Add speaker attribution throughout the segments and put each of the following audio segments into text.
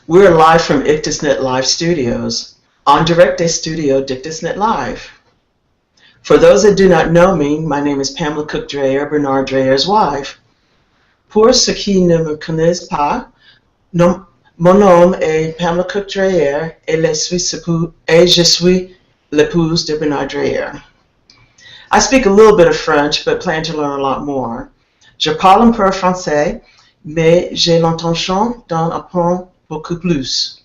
Speaker 1: We're live from IctusNet Live Studios, en direct des studios d'IctusNet Live. For those that do not know me, my name is Pamela Cook Dreyer, Bernard Dreyer's wife. Pour ceux qui ne me connaissent pas, mon nom est Pamela Cook Dreyer et je suis l'épouse de Bernard Dreyer. I speak a little bit of French, but plan to learn a lot more. Je parle un peu français, mais j'ai l'intention d'en apprendre beaucoup plus.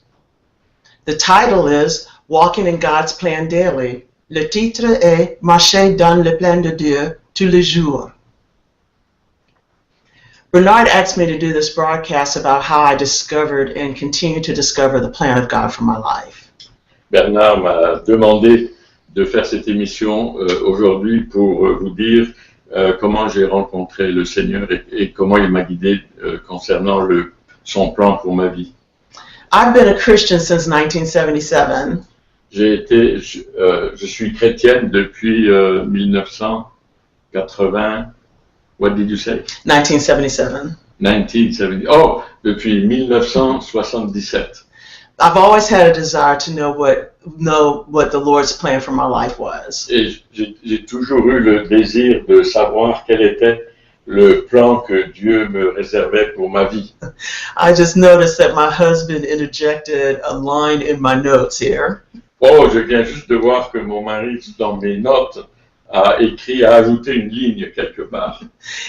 Speaker 1: The title is Walking in God's Plan Daily. Le titre est Marcher dans le plan de Dieu tous les jours. Bernard asked me to do this broadcast about how I discovered and continue to discover the plan of God for my life.
Speaker 2: Bernard m'a demandé de faire cette émission aujourd'hui pour vous dire comment j'ai rencontré le Seigneur et comment il m'a guidé concernant son plan pour ma vie.
Speaker 1: I've been a Christian since 1977.
Speaker 2: Je suis chrétienne depuis 1980. What did you say?
Speaker 1: 1977.
Speaker 2: 1970. Oh, depuis 1977.
Speaker 1: I've always had a desire to know what the Lord's plan for my life was.
Speaker 2: Et j'ai toujours eu le désir de savoir quel était le plan que Dieu me réservait pour ma vie.
Speaker 1: I just noticed that my husband interjected a line in my notes here.
Speaker 2: Oh, je viens juste de voir que mon mari, dans mes notes, a ajouté une ligne quelque part.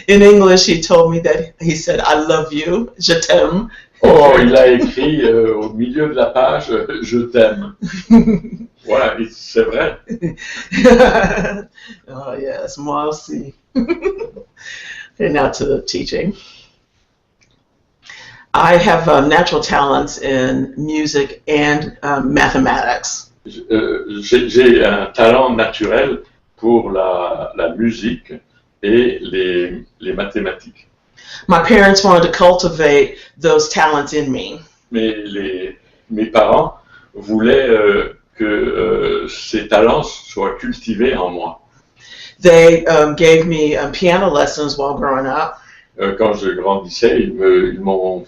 Speaker 1: In English, he said, I love you, je t'aime.
Speaker 2: Oh, il a écrit au milieu de la page, je t'aime. Voilà, c'est vrai.
Speaker 1: Oh yes, moi aussi. And now to the teaching. I have natural talents in music and mathematics.
Speaker 2: J'ai un talent naturel pour la musique et les mathématiques.
Speaker 1: My parents wanted to cultivate those talents in me.
Speaker 2: Mais mes parents voulaient que ces talents soient cultivés en moi.
Speaker 1: They gave me piano lessons while growing up.
Speaker 2: Quand je grandissais, ils m'ont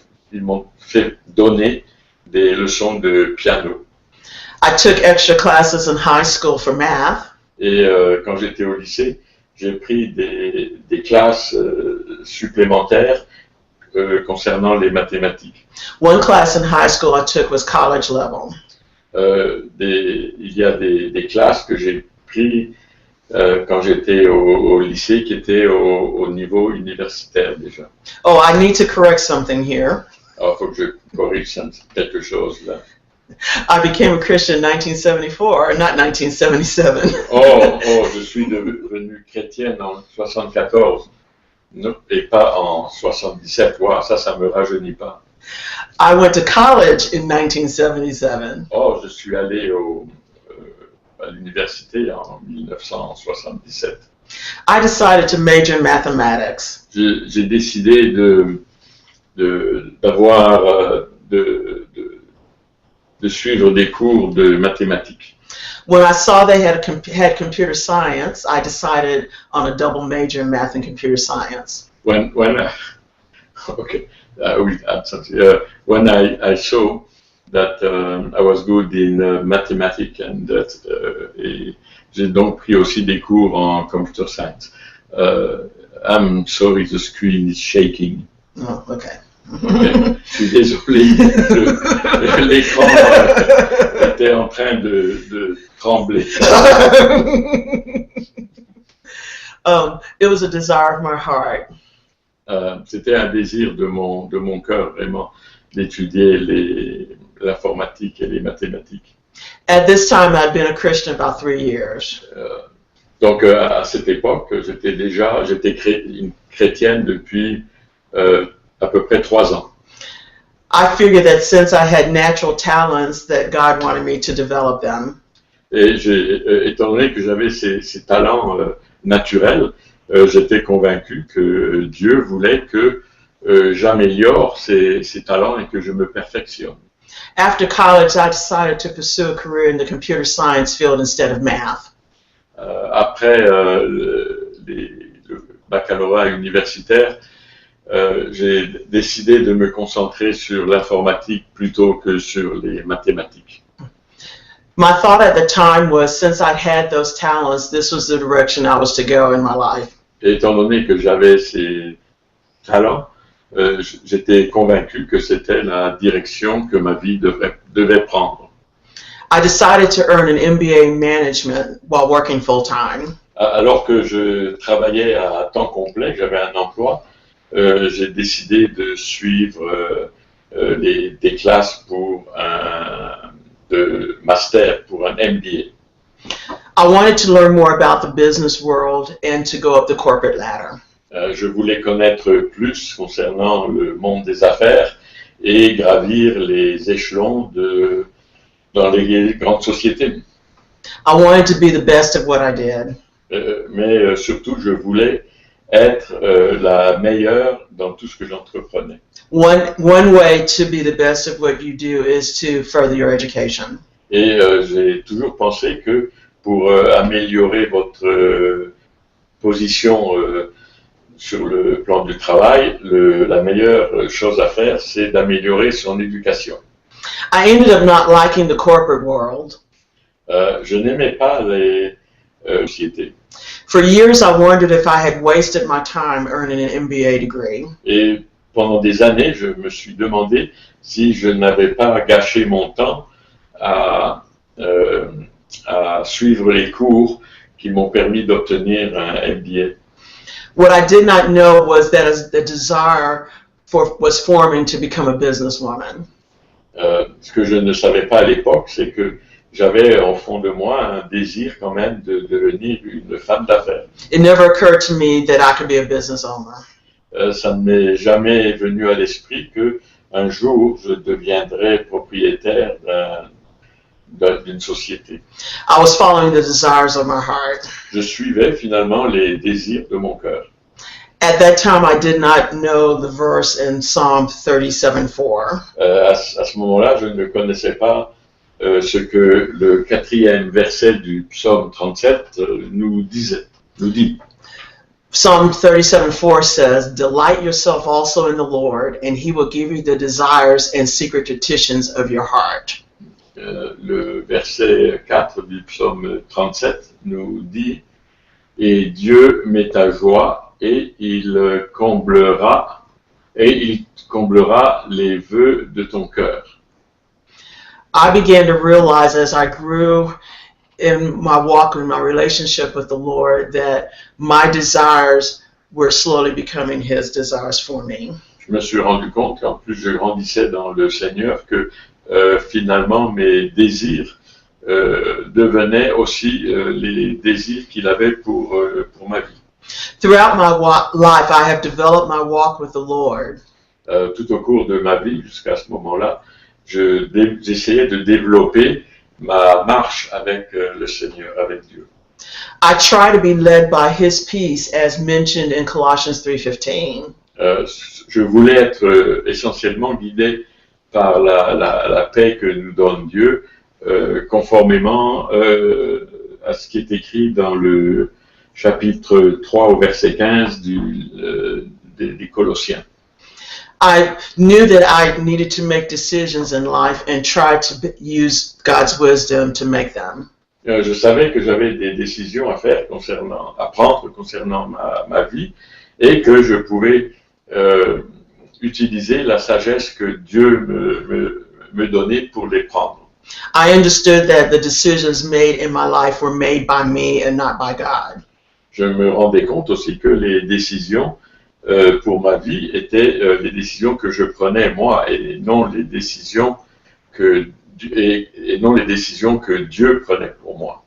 Speaker 2: fait donner des leçons de piano.
Speaker 1: I took extra classes in high school for math.
Speaker 2: Et quand j'étais au lycée, j'ai pris des classes supplémentaires concernant les mathématiques.
Speaker 1: One class in high school I took was college level.
Speaker 2: Il y a des classes que j'ai prises quand j'étais au lycée qui étaient au niveau universitaire déjà.
Speaker 1: Oh, I need to correct something here.
Speaker 2: Alors, il faut que je corrige quelque chose là.
Speaker 1: I became a Christian in 1974, not 1977.
Speaker 2: Je suis devenue chrétienne en 74, et pas en 77. Wow, ça me rajeunit pas.
Speaker 1: I went to college in 1977.
Speaker 2: Oh, je suis allé à l'université en 1977.
Speaker 1: I decided to major in mathematics.
Speaker 2: J'ai décidé de suivre des cours de mathématiques.
Speaker 1: When I saw they had computer science, I decided on a double major in math and computer science.
Speaker 2: When I saw that I was good in mathematics and that j'ai donc pris aussi des cours en computer science. I'm sorry, the screen is shaking.
Speaker 1: Oh, okay.
Speaker 2: Okay. Je suis désolé, l'écran était en train de trembler.
Speaker 1: It was a desire of my heart.
Speaker 2: C'était un désir de mon cœur, vraiment, d'étudier l'informatique et les mathématiques.
Speaker 1: At this time, I'd been a Christian about 3 years.
Speaker 2: Donc, à cette époque, j'étais une chrétienne depuis à peu près 3 ans.
Speaker 1: I figured that since I had natural talents, that God wanted me to develop them.
Speaker 2: Et étant donné que j'avais ces talents naturels, j'étais convaincu que Dieu voulait que j'améliore ces talents et que je me perfectionne.
Speaker 1: After college, I decided to pursue a career in the computer science field instead of math.
Speaker 2: Après le baccalauréat universitaire, j'ai décidé de me concentrer sur l'informatique plutôt que sur les mathématiques.
Speaker 1: My thought at the time was, since I'd had those talents, this was the direction I was to go in my life.
Speaker 2: Et étant donné que j'avais ces talents, j'étais convaincu que c'était la direction que ma vie devait prendre.
Speaker 1: I decided to earn an MBA in management while working full-time.
Speaker 2: Alors que je travaillais à temps complet, j'avais un emploi, j'ai décidé de suivre des classes pour de master, pour un MBA.
Speaker 1: I wanted to learn more about the business world and to go up the corporate ladder.
Speaker 2: Je voulais connaître plus concernant le monde des affaires et gravir les échelons dans les grandes sociétés.
Speaker 1: I wanted to be the best at what I did.
Speaker 2: Mais surtout, je voulais être la meilleure dans tout ce que j'entreprenais.
Speaker 1: One way to be the best at what you do is to further your education.
Speaker 2: Et j'ai toujours pensé que pour améliorer votre position sur le plan du travail, la meilleure chose à faire, c'est d'améliorer son éducation.
Speaker 1: I ended up not liking the corporate world.
Speaker 2: Je n'aimais pas les sociétés.
Speaker 1: For years, I wondered if I had wasted my time earning an MBA degree.
Speaker 2: Et pendant des années, je me suis demandé si je n'avais pas gâché mon temps à suivre les cours qui m'ont permis d'obtenir un MBA.
Speaker 1: What I did not know was that a desire was forming to become a businesswoman.
Speaker 2: Ce que je ne savais pas à l'époque, c'est que j'avais au fond de moi un désir quand même de devenir une femme d'affaires.
Speaker 1: It never occurred to me that I could be a business owner.
Speaker 2: Ça ne m'est jamais venu à l'esprit que un jour je deviendrais propriétaire d'une société.
Speaker 1: I was following the desires of my heart.
Speaker 2: Je suivais finalement les désirs de mon cœur.
Speaker 1: At that time, I did not know the verse in Psalm 37:4.
Speaker 2: À ce moment-là, je ne connaissais pas ce que le 4e verset du psaume 37 nous dit.
Speaker 1: Psalm 37:4 says, "Delight yourself also in the Lord, and He will give you the desires and secret petitions of your heart."
Speaker 2: Le verset 4 du psaume 37 nous dit « Et Dieu met ta joie et il comblera les vœux de ton cœur. »
Speaker 1: I began to realize as I grew in my walk and my relationship with the Lord that my desires were slowly becoming His desires for me.
Speaker 2: Je me suis rendu compte qu'en plus je grandissais dans le Seigneur que finalement mes désirs devenaient aussi les désirs qu'il avait pour ma vie.
Speaker 1: Throughout my life, I have developed my walk with the Lord.
Speaker 2: Tout au cours de ma vie, jusqu'à ce moment-là, j'essayais de développer ma marche avec le Seigneur, avec Dieu.
Speaker 1: I try to be led by His peace, as mentioned in Colossians 3:15.
Speaker 2: Je voulais être essentiellement guidé par la paix que nous donne Dieu, conformément à ce qui est écrit dans le chapitre 3 au verset 15 des Colossiens.
Speaker 1: I knew that I needed to make decisions in life and try to use God's wisdom to make them.
Speaker 2: Je savais que j'avais des décisions à prendre concernant ma vie et que je pouvais utiliser la sagesse que Dieu me donnait pour les prendre.
Speaker 1: I understood that the decisions made in my life were made by me and not by God.
Speaker 2: Je me rendais compte aussi que les décisions pour ma vie étaient les décisions que je prenais moi et non les décisions que Dieu prenait pour moi.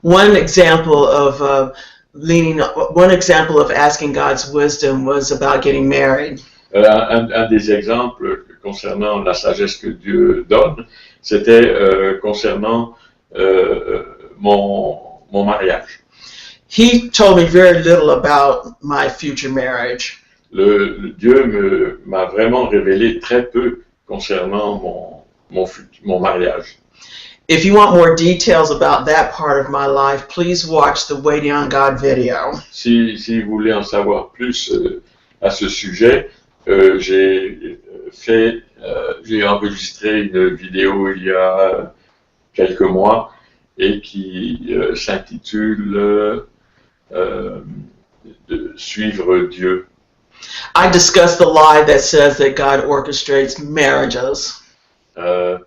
Speaker 1: One example of asking God's wisdom was about getting married.
Speaker 2: Un des exemples concernant la sagesse que Dieu donne, c'était concernant mon mariage.
Speaker 1: He told me very little about my future marriage.
Speaker 2: Dieu m'a vraiment révélé très peu concernant mon mariage.
Speaker 1: If you want more details about that part of my life, please watch the Waiting on God video.
Speaker 2: Si vous voulez en savoir plus à ce sujet, j'ai enregistré une vidéo il y a quelques mois et qui s'intitule de suivre Dieu.
Speaker 1: I discussed the lie that says that God orchestrates marriages.
Speaker 2: Il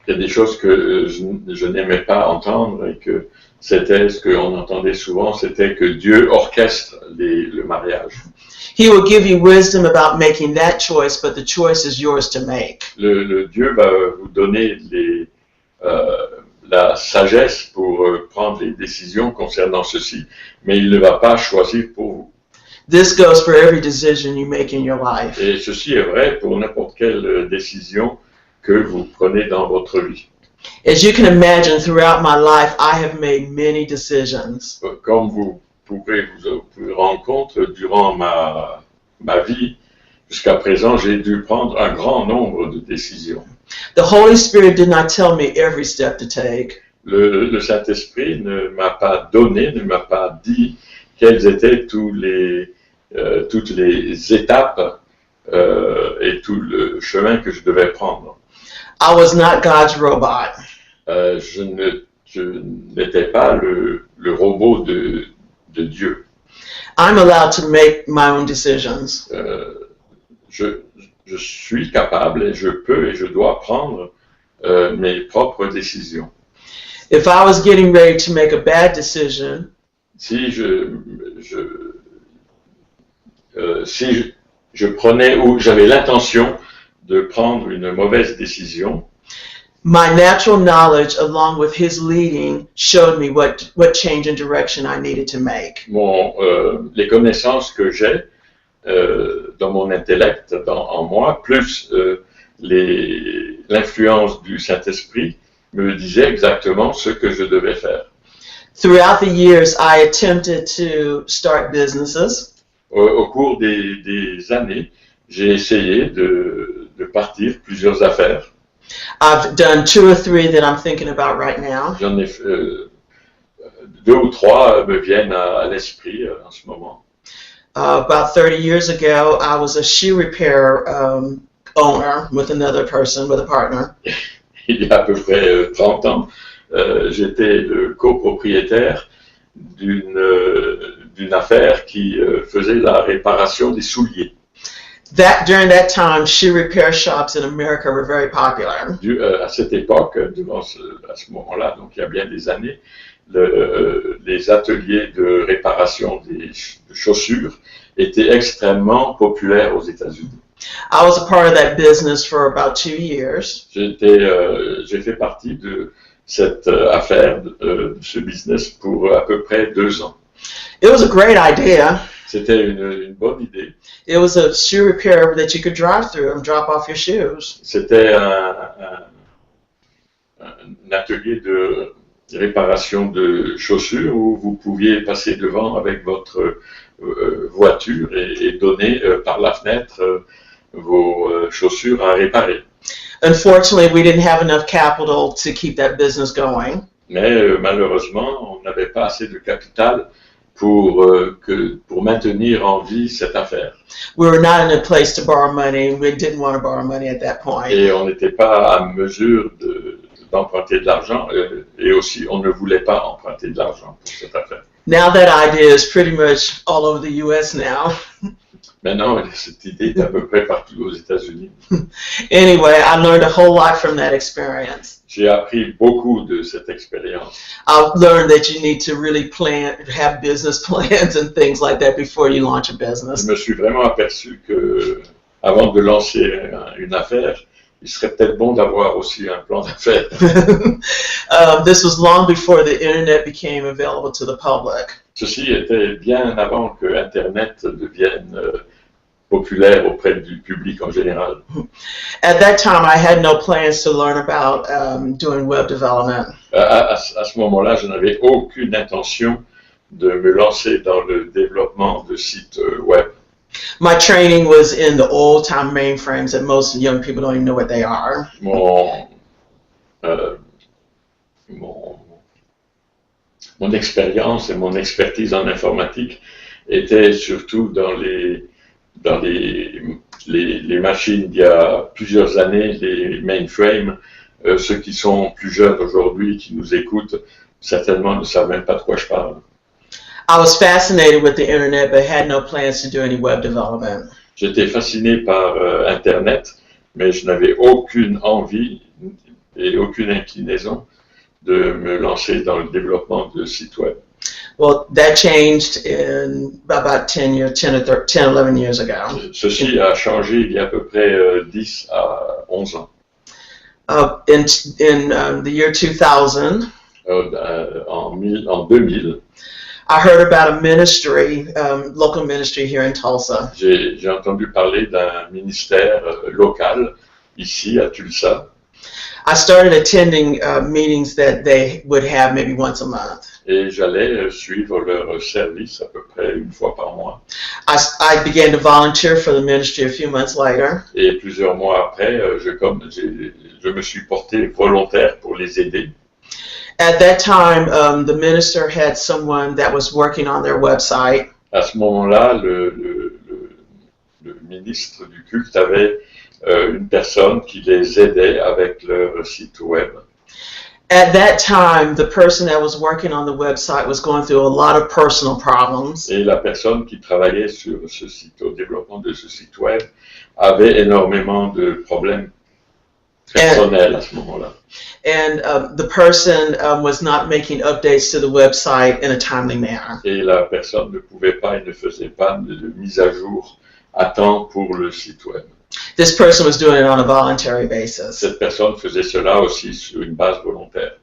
Speaker 2: y a des choses que je n'aimais pas entendre et que c'était ce qu'on entendait souvent, c'était que Dieu orchestre le mariage.
Speaker 1: He will give you wisdom about making that choice, but the choice is yours to make.
Speaker 2: Le Dieu va vous donner la sagesse pour prendre les décisions concernant ceci, mais il ne va pas choisir pour vous.
Speaker 1: This goes for every decision you make in your life.
Speaker 2: Et ceci est vrai pour n'importe quelle décision que vous prenez dans votre vie.
Speaker 1: As you can imagine, throughout my life, I have made many decisions.
Speaker 2: Comme vous pouvez vous rendre compte, durant ma vie, jusqu'à présent, j'ai dû prendre un grand nombre de décisions.
Speaker 1: The Holy Spirit did not tell me every step to take.
Speaker 2: Le Saint-Esprit ne m'a pas donné, ne m'a pas dit quelles étaient toutes les étapes et tout le chemin que je devais prendre.
Speaker 1: I was not God's robot.
Speaker 2: Je n'étais pas le robot de Dieu.
Speaker 1: I'm allowed to make my own decisions.
Speaker 2: Je suis capable et je peux et je dois prendre mes propres décisions.
Speaker 1: If I was getting ready to make a bad decision,
Speaker 2: Si je prenais ou j'avais l'intention de prendre une mauvaise décision,
Speaker 1: my natural knowledge, along with His leading, showed me what change in direction I needed to make.
Speaker 2: Les connaissances que j'ai dans mon intellect, en moi, plus l'influence du Saint-Esprit, me disaient exactement ce que je devais faire.
Speaker 1: Throughout the years, I attempted to start businesses.
Speaker 2: Au cours des années, j'ai essayé de partir plusieurs affaires.
Speaker 1: I've done 2 or 3 that I'm thinking about right now.
Speaker 2: J'en ai 2 ou 3 me viennent à l'esprit en ce moment.
Speaker 1: About 30 years ago, I was a shoe repair owner with another person, with a partner.
Speaker 2: Il y a à peu près 30 ans, j'étais le copropriétaire d'une affaire qui faisait la réparation des souliers.
Speaker 1: During that time, shoe repair shops in America were very popular.
Speaker 2: À cette époque, à ce moment-là, donc il y a bien des années, les ateliers de réparation de chaussures étaient extrêmement populaires aux États-Unis.
Speaker 1: I was a part of that business for about 2 years.
Speaker 2: J'ai fait partie de cette affaire, de ce business pour à peu près 2 ans.
Speaker 1: It was a great idea.
Speaker 2: C'était une bonne idée.
Speaker 1: It was a shoe repair that you could drive through and drop off your shoes.
Speaker 2: C'était un atelier de réparation de chaussures où vous pouviez passer devant avec votre voiture et donner par la fenêtre vos chaussures à réparer.
Speaker 1: Unfortunately, we didn't have enough capital to keep that business going.
Speaker 2: Mais malheureusement, on n'avait pas assez de capital pour maintenir en vie cette affaire.
Speaker 1: We were not in a place to borrow money. We didn't want to borrow money at that point.
Speaker 2: Et on n'était pas à mesure d'emprunter de l'argent et aussi on ne voulait pas emprunter de l'argent pour cette affaire.
Speaker 1: Now that idea is pretty much all over the US now.
Speaker 2: Maintenant, cette idée est à peu près partout aux États-Unis.
Speaker 1: Anyway, I learned a whole lot from that experience.
Speaker 2: J'ai appris beaucoup de cette expérience.
Speaker 1: I learned that you need to really have business plans and things like that before you launch a business.
Speaker 2: Je me suis vraiment aperçu que avant de lancer une affaire, il serait peut-être bon d'avoir aussi un plan d'affaires.
Speaker 1: This was long before the internet became available to the public.
Speaker 2: Ceci était bien avant que Internet devienne populaire auprès du public en général.
Speaker 1: At that time, I had no plans to learn about doing web development.
Speaker 2: À ce moment-là, je n'avais aucune intention de me lancer dans le développement de sites web.
Speaker 1: My training was in the old-time mainframes that most young people don't even know what they are.
Speaker 2: Mon expérience et mon expertise en informatique était surtout dans dans les machines d'il y a plusieurs années, les mainframes. Ceux qui sont plus jeunes aujourd'hui, qui nous écoutent, certainement ne savent même pas de quoi je parle.
Speaker 1: I was fascinated with the internet, but had no plans to do any web development.
Speaker 2: J'étais fasciné par Internet, mais je n'avais aucune envie et aucune inclinaison de me lancer dans le développement de sites web.
Speaker 1: Well, that changed in about 10 or 11 years ago.
Speaker 2: Ceci a changé il y a à peu près 10 à 11 ans.
Speaker 1: In the year 2000,
Speaker 2: En 2000,
Speaker 1: I heard about a ministry, local ministry here in Tulsa.
Speaker 2: j'ai entendu parler d'un ministère local ici à Tulsa.
Speaker 1: I started attending meetings that they would have maybe once a month.
Speaker 2: Et j'allais suivre leur service à peu près une fois par mois.
Speaker 1: I began to volunteer for the ministry a few months later.
Speaker 2: Et plusieurs mois après, je me suis porté volontaire pour les aider.
Speaker 1: At that time, the minister had someone that was working on their website.
Speaker 2: À ce moment-là, le ministre du culte avait une personne qui les aidait avec leur site web.
Speaker 1: At that time, the person that was working on the website was going through a lot of personal problems.
Speaker 2: Et la personne qui travaillait sur ce site, au développement de ce site web, avait énormément de problèmes personnels à ce moment-là.
Speaker 1: And the person was not making updates to the website in a timely manner.
Speaker 2: Et la personne ne pouvait pas et ne faisait pas de mise à jour à temps pour le site web.
Speaker 1: This person was doing it on a voluntary basis.
Speaker 2: Cette personne faisait cela aussi sur une base volontaire.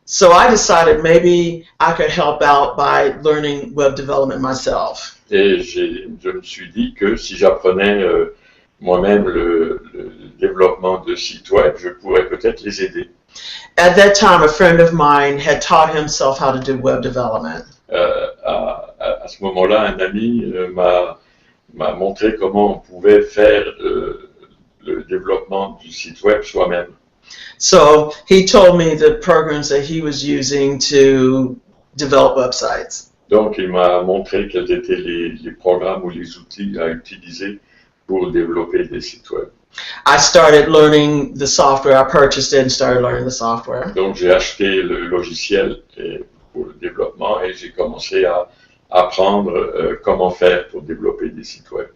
Speaker 1: So I decided maybe I could help out by learning web development myself.
Speaker 2: Et je me suis dit que si j'apprenais moi-même le développement de sites web, je pourrais peut-être les aider.
Speaker 1: At that time, a friend of mine had taught himself how to do web development.
Speaker 2: À ce moment-là, un ami m'a montré comment on pouvait faire le développement du site web soi-même.
Speaker 1: So he told me the programs that he was using to develop websites.
Speaker 2: Donc, il m'a montré quels étaient les programmes ou les outils à utiliser pour développer des sites web.
Speaker 1: I started learning the software. I purchased it and started learning the software.
Speaker 2: Donc, j'ai acheté le logiciel pour le développement et j'ai commencé à apprendre comment faire pour développer des sites web.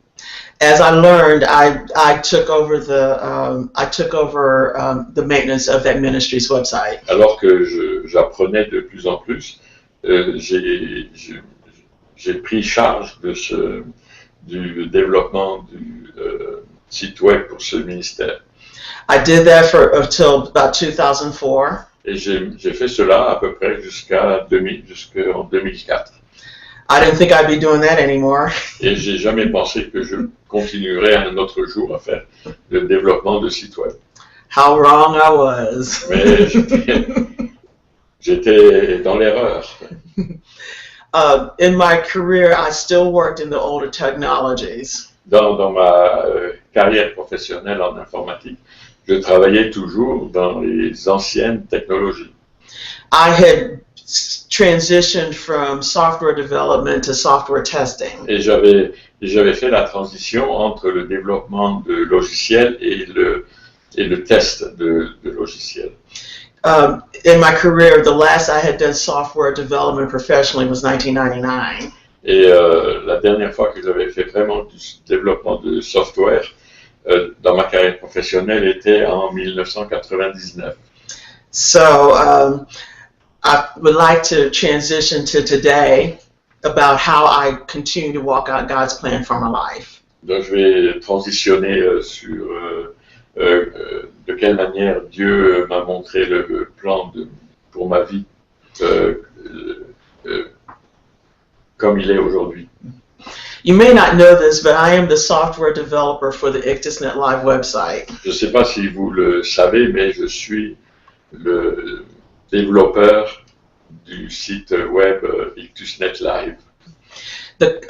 Speaker 1: As I learned, I took over the maintenance of that ministry's website.
Speaker 2: Alors que j'apprenais de plus en plus, j'ai pris charge du développement du site web pour ce ministère.
Speaker 1: I did that until about 2004.
Speaker 2: Et j'ai fait cela à peu près jusqu'en 2004.
Speaker 1: I didn't think I'd be doing that anymore.
Speaker 2: Et j'ai jamais pensé que je continuerais un autre jour à faire le développement de sites web.
Speaker 1: How wrong I was.
Speaker 2: Mais j'étais dans l'erreur.
Speaker 1: In my career, I still worked in the older technologies.
Speaker 2: Dans ma carrière professionnelle en informatique, je travaillais toujours dans les anciennes technologies.
Speaker 1: I had transitioned from software development to software testing.
Speaker 2: Et j'avais fait la transition entre le développement de logiciels et le test de logiciels.
Speaker 1: In my career, the last I had done software development professionally was 1999.
Speaker 2: Et la dernière fois que j'avais fait vraiment du développement de software dans ma carrière professionnelle était en 1999.
Speaker 1: So I would like to transition to today about how I continue to walk out God's plan for my life.
Speaker 2: Donc je vais transitionner sur de quelle manière Dieu m'a montré le plan pour ma vie comme il est aujourd'hui.
Speaker 1: You may not know this, but I am the software developer for the IctusNet Live website.
Speaker 2: Je ne sais pas si vous le savez, mais je suis le développeur du site web IctusNet Live.
Speaker 1: The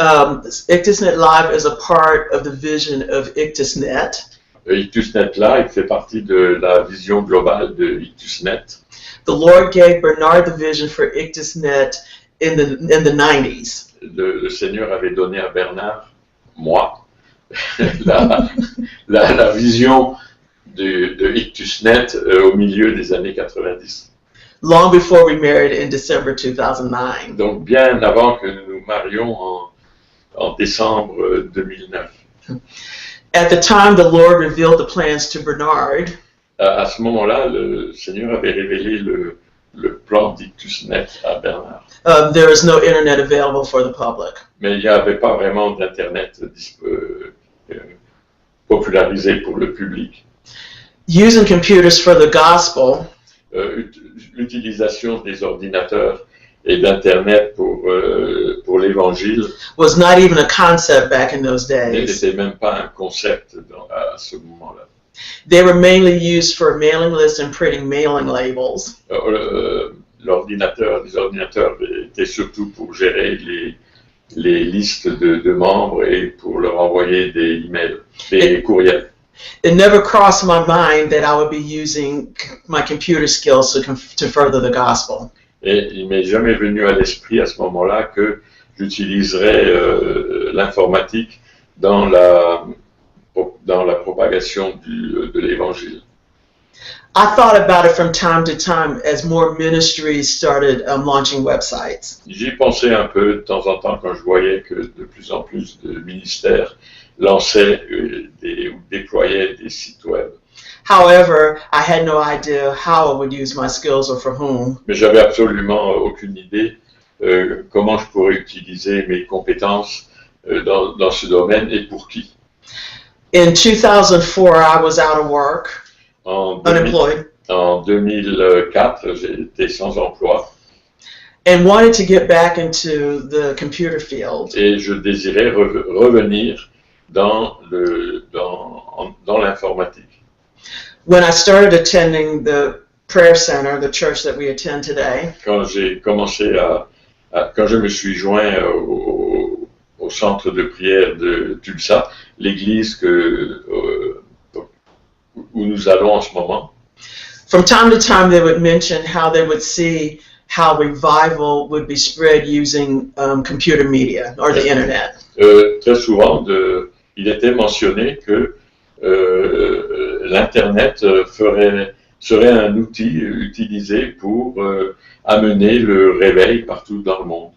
Speaker 1: IctusNet Live is a part of the vision of IctusNet.
Speaker 2: IctusNet Live fait partie de la vision globale de IctusNet.
Speaker 1: The Lord gave Bernard the vision for IctusNet in the 90s.
Speaker 2: Le Seigneur avait donné à Bernard, moi, la, la vision de IctusNet au milieu des années 90.
Speaker 1: Long before we married in December 2009.
Speaker 2: Donc bien avant que nous nous marions en décembre 2009.
Speaker 1: At the time, the Lord revealed the plans to Bernard.
Speaker 2: À ce moment-là, le Seigneur avait révélé le plan d'IctusNet à Bernard.
Speaker 1: There is no internet available for the public.
Speaker 2: Mais il n'y avait pas vraiment d'Internet popularisé pour le public.
Speaker 1: Using computers for the gospel
Speaker 2: L'utilisation des ordinateurs et d'Internet pour l'Évangile
Speaker 1: was not even a concept back in those days.
Speaker 2: n'était même pas un concept à ce moment-là.
Speaker 1: They were mainly used for mailing lists and printing mailing labels.
Speaker 2: Les ordinateurs étaient surtout pour gérer les listes de membres et pour leur envoyer des emails, des courriels.
Speaker 1: It never crossed my mind that I would be using my computer skills to further the gospel.
Speaker 2: Et il m'est jamais venu à l'esprit à ce moment-là que j'utiliserais l'informatique dans la propagation de l'Évangile.
Speaker 1: I thought about it from time to time as more ministries started launching websites.
Speaker 2: J'y pensais un peu de temps en temps quand je voyais que de plus en plus de ministères lançaient ou déployaient des sites web.
Speaker 1: However, I had no idea how I would use my skills or for whom.
Speaker 2: Mais j'avais absolument aucune idée comment je pourrais utiliser mes compétences dans ce domaine et pour qui.
Speaker 1: In 2004, I was out of work, unemployed,
Speaker 2: En 2004, j'étais sans emploi
Speaker 1: and wanted to get back into the computer field.
Speaker 2: et je désirais revenir dans l'informatique.
Speaker 1: When I started attending the prayer center, the church that we attend today,
Speaker 2: Quand j'ai commencé quand je me suis joint au centre de prière de Tulsa, l'église où nous allons en ce moment,
Speaker 1: from time to time they would mention how they would see how revival would be spread using computer media or the internet.
Speaker 2: très souvent, il était mentionné que l'Internet serait un outil utilisé pour amener le réveil partout dans le monde.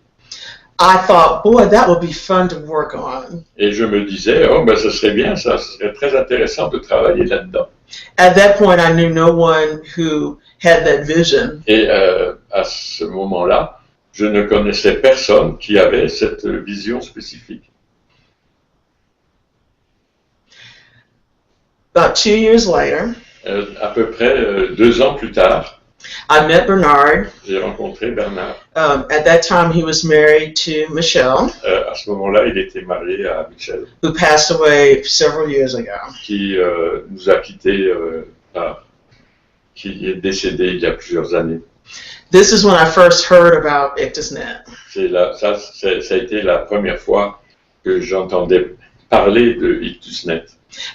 Speaker 1: I thought, boy, that would be fun to work on.
Speaker 2: Et je me disais, oh, ben, ce serait bien, ça serait très intéressant de travailler là-dedans.
Speaker 1: At that point, I knew no one who had that vision.
Speaker 2: Et à ce moment-là, je ne connaissais personne qui avait cette vision spécifique.
Speaker 1: About 2 years later,
Speaker 2: À peu près 2 ans plus tard,
Speaker 1: I met Bernard.
Speaker 2: j'ai rencontré Bernard.
Speaker 1: At that time, he was married to Michelle,
Speaker 2: À ce moment-là, il était marié à Michel,
Speaker 1: who passed away several years ago.
Speaker 2: qui nous a quittés, qui est décédé il y a plusieurs années.
Speaker 1: This is when I first heard about IctusNet.
Speaker 2: Ça a été la première fois que j'entendais parler de IctusNet.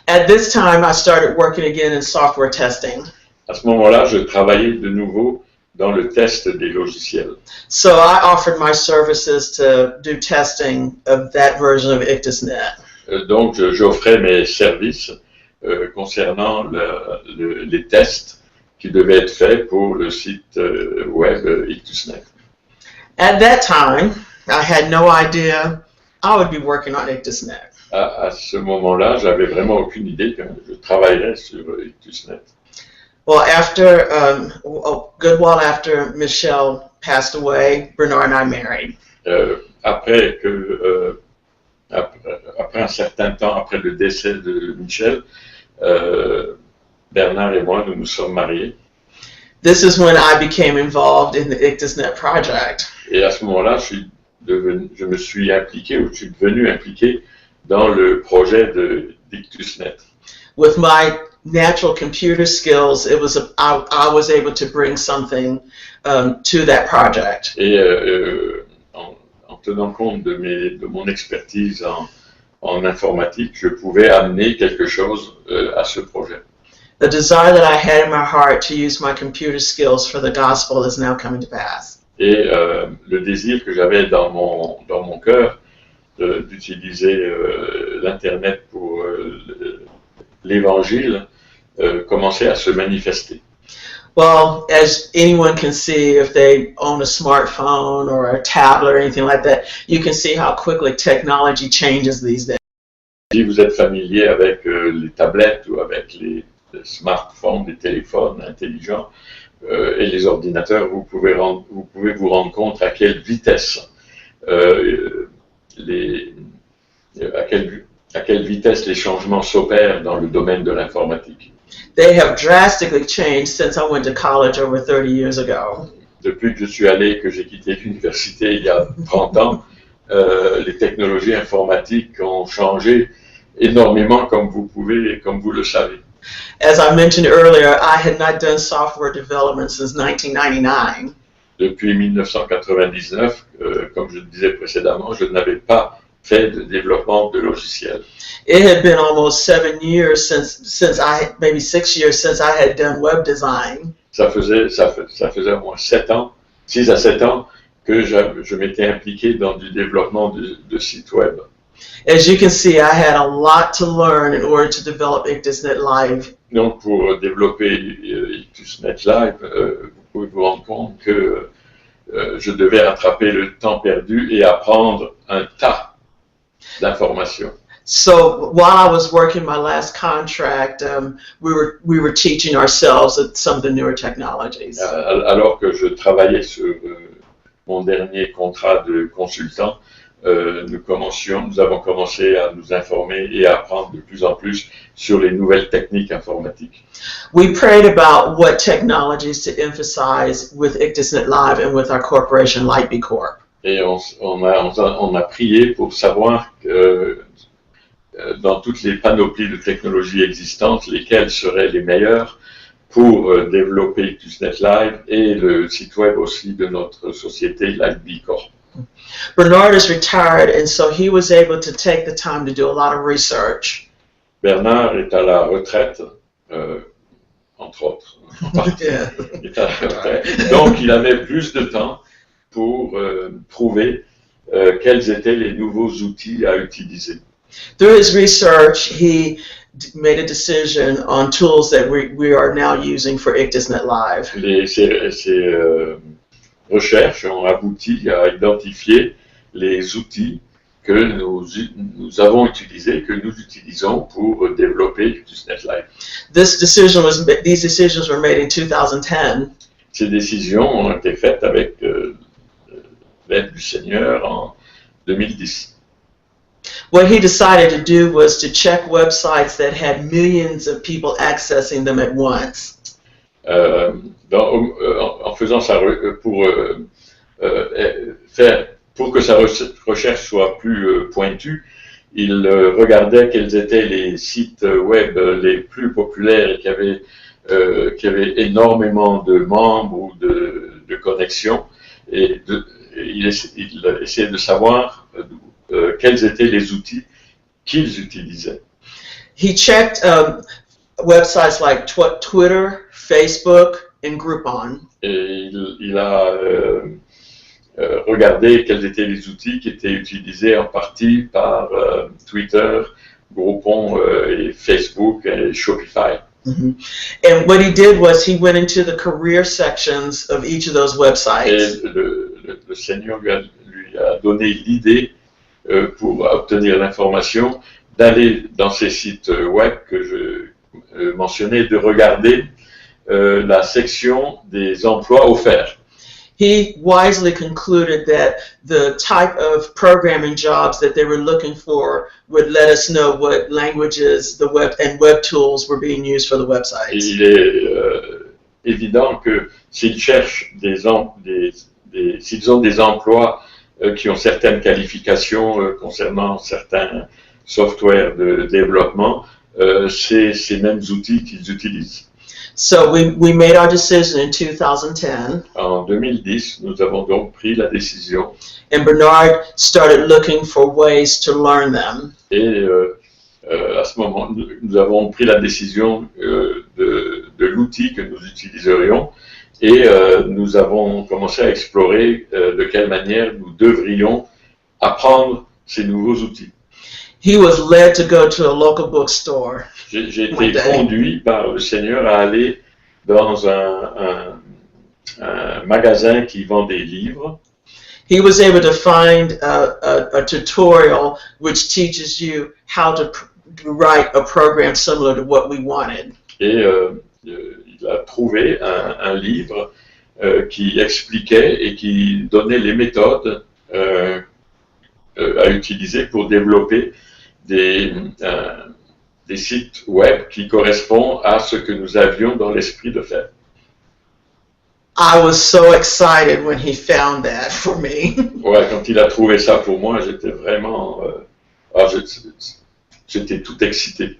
Speaker 1: At this time, I started working again in software testing.
Speaker 2: À ce moment-là, je travaillais de nouveau dans le test des logiciels.
Speaker 1: So I offered my services to do testing of that version of IctusNet.
Speaker 2: Donc, j'offrais mes services concernant les tests qui devaient être faits pour le site web IctusNet.
Speaker 1: At that time, I had no idea I would be working on IctusNet.
Speaker 2: À ce moment-là, j'avais vraiment aucune idée que je travaillerais sur IctusNet.
Speaker 1: Well, after a good while after Michelle passed away, Bernard and I married.
Speaker 2: Après un certain temps, après le décès de Michel, Bernard et moi, nous nous sommes mariés.
Speaker 1: This is when I became involved in the IctusNet project.
Speaker 2: Et à ce moment-là, je me suis impliqué, ou je suis devenu impliqué dans le projet d'IctusNet.
Speaker 1: With my natural computer skills, I was able to bring something to that project.
Speaker 2: Et en tenant compte de mon expertise en informatique, je pouvais amener quelque chose à ce projet.
Speaker 1: The desire that I had in my heart to use my computer skills for the gospel is now coming to pass.
Speaker 2: Et le désir que j'avais dans mon cœur d'utiliser l'Internet pour l'Évangile commençait à se manifester.
Speaker 1: Well, as anyone can see, if they own a smartphone or a tablet or anything like that, you can see how quickly technology changes these days.
Speaker 2: Si vous êtes familier avec les tablettes ou avec les smartphones, les téléphones intelligents et les ordinateurs, vous pouvez vous rendre compte à quelle vitesse à quelle vitesse les changements s'opèrent dans le domaine de l'informatique.
Speaker 1: They have drastically changed since I went to college over 30 years ago.
Speaker 2: Depuis que je suis allé, que j'ai quitté l'université il y a 30 ans, les technologies informatiques ont changé énormément, comme vous le savez.
Speaker 1: As I mentioned earlier, I had not done software development since 1999.
Speaker 2: Depuis 1999, comme je le disais précédemment, je n'avais pas fait de développement de logiciels.
Speaker 1: It had been almost 7 years maybe 6 years since I had done web design.
Speaker 2: Ça faisait au moins 6 à 7 ans que je m'étais impliqué dans du développement de sites web.
Speaker 1: As you can see, I had a lot to learn in order to develop IctusNet Live.
Speaker 2: Donc, pour développer IctusNet Live, vous pouvez vous rendre compte que je devais rattraper le temps perdu et apprendre un tas d'informations.
Speaker 1: So while I was working my last contract, we were teaching ourselves some of the newer technologies.
Speaker 2: Alors que je travaillais sur mon dernier contrat de consultant, nous avons commencé à nous informer et à apprendre de plus en plus sur les nouvelles techniques informatiques.
Speaker 1: We prayed about what technologies to emphasize with IctusNet Live and with our corporation Lightbee Corp.
Speaker 2: Et on a prié pour savoir dans toutes les panoplies de technologies existantes, lesquelles seraient les meilleures pour développer IctusNet Live et le site web aussi de notre société Lightbee Corp.
Speaker 1: Bernard is retired, and so he was able to take the time to do a lot of research.
Speaker 2: Bernard est à la retraite, entre autres.
Speaker 1: Yeah.
Speaker 2: Il est à la retraite. Donc, il avait plus de temps pour trouver quels étaient les nouveaux outils à utiliser.
Speaker 1: Through his research, he made a decision on tools that we are now using for IctusNet Live.
Speaker 2: Ces recherches ont abouti à identifier les outils que nous avons utilisés, que nous utilisons pour développer IctusNet Live.
Speaker 1: These decisions were made in 2010.
Speaker 2: Ces décisions ont été faites avec l'aide du Seigneur en 2010.
Speaker 1: What he decided to do was to check websites that had millions of people accessing them at once.
Speaker 2: En faisant ça pour que sa recherche soit plus pointue, il regardait quels étaient les sites web les plus populaires et qui avaient énormément de membres ou de connexions, et il essayait de savoir quels étaient les outils qu'ils utilisaient.
Speaker 1: He checked websites like Twitter, Facebook, and Groupon.
Speaker 2: Et il a regardé quels étaient les outils qui étaient utilisés en partie par Twitter, Groupon et Facebook et Shopify.
Speaker 1: Mm-hmm. And what he did was he went into the career sections of each of those websites.
Speaker 2: Et le Seigneur lui a donné l'idée pour obtenir l'information d'aller dans ces sites web que je mentionnais, de regarder la section des emplois offerts.
Speaker 1: He wisely concluded that the type of programming jobs that they were looking for would let us know what languages the web tools were being used for the websites.
Speaker 2: Il est évident que s'ils cherchent s'ils ont des emplois qui ont certaines qualifications concernant certains softwares de développement, c'est ces mêmes outils qu'ils utilisent.
Speaker 1: So we made our decision in 2010.
Speaker 2: En 2010, nous avons donc pris la décision.
Speaker 1: And Bernard started looking for ways to learn them.
Speaker 2: Et à ce moment, nous avons pris la décision de l'outil que nous utiliserions, et nous avons commencé à explorer de quelle manière nous devrions apprendre ces nouveaux outils.
Speaker 1: he was led to go to a local bookstore.
Speaker 2: J'ai été
Speaker 1: One day.
Speaker 2: conduit par le Seigneur à aller dans un magasin qui vend des livres.
Speaker 1: He was able to find a tutorial which teaches you how to write a program similar to what we wanted.
Speaker 2: Et il a trouvé un livre qui expliquait et qui donnait les méthodes à utiliser pour développer des sites web qui correspondent à ce que nous avions dans l'esprit de faire.
Speaker 1: I was so excited when he found that for me.
Speaker 2: Ouais, quand il a trouvé ça pour moi, j'étais vraiment... j'étais tout excité.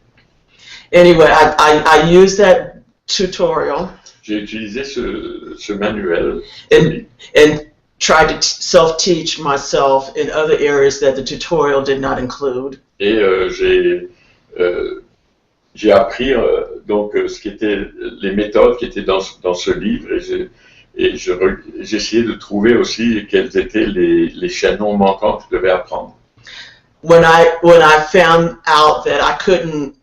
Speaker 1: Anyway, I used that tutorial
Speaker 2: J'ai utilisé ce manuel
Speaker 1: and tried to self-teach myself in other areas that the tutorial did not include.
Speaker 2: et j'ai appris donc ce qui était les méthodes qui étaient dans ce livre et j'ai essayé de trouver aussi quels étaient les chaînons manquants que je devais apprendre.
Speaker 1: When I found out that I couldn't